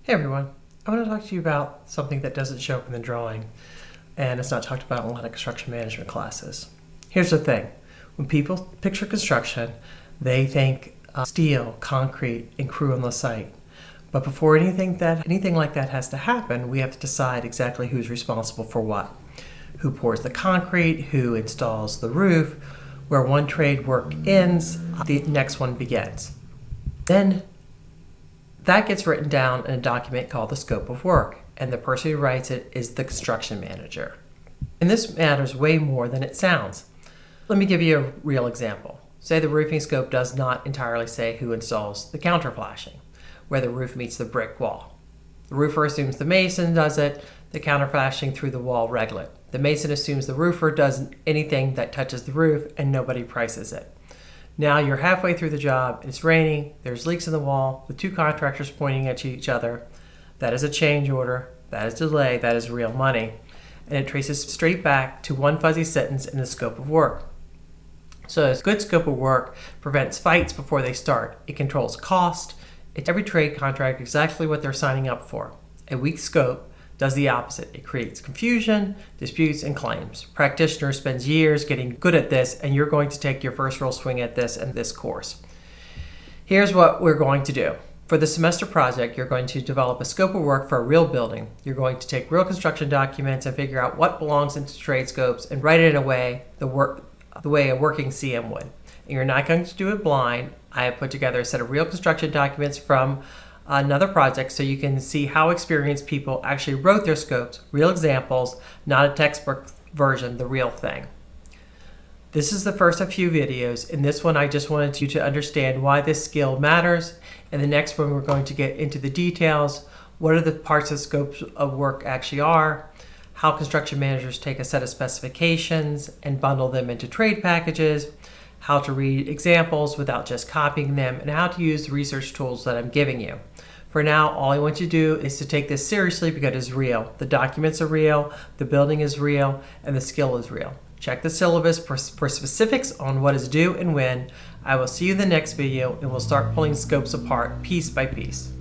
Hey everyone, I want to talk to you about something that doesn't show up in the drawing and it's not talked about in a lot of construction management classes. Here's the thing, when people picture construction, they think steel, concrete, and crew on the site. But before anything like that has to happen, we have to decide exactly who's responsible for what. Who pours the concrete, who installs the roof, where one trade work ends, the next one begins. Then that gets written down in a document called the scope of work, and the person who writes it is the construction manager. And this matters way more than it sounds. Let me give you a real example. Say the roofing scope does not entirely say who installs the counterflashing, where the roof meets the brick wall. The roofer assumes the mason does it, the counterflashing through the wall reglet. The mason assumes the roofer does anything that touches the roof and nobody prices it. Now you're halfway through the job, it's raining, there's leaks in the wall, with two contractors pointing at each other. That is a change order, that is delay, that is real money. And it traces straight back to one fuzzy sentence in the scope of work. So a good scope of work prevents fights before they start. It controls cost. It's every trade contract exactly what they're signing up for. A weak scope does the opposite. It creates confusion, disputes, and claims. Practitioner spends years getting good at this, and you're going to take your first real swing at this in this course. Here's what we're going to do. For the semester project, you're going to develop a scope of work for a real building. You're going to take real construction documents and figure out what belongs into trade scopes and write it in a way, the way a working CM would. And you're not going to do it blind. I have put together a set of real construction documents from another project so you can see how experienced people actually wrote their scopes, real examples, not a textbook version, the real thing. This is the first of a few videos. In this one, I just wanted you to understand why this skill matters. In the next one, we're going to get into the details. What are the parts of scopes of work actually are, how construction managers take a set of specifications and bundle them into trade packages, how to read examples without just copying them, and how to use the research tools that I'm giving you. For now, all I want you to do is to take this seriously because it's real. The documents are real, the building is real, and the skill is real. Check the syllabus for specifics on what is due and when. I will see you in the next video, and we'll start pulling scopes apart piece by piece.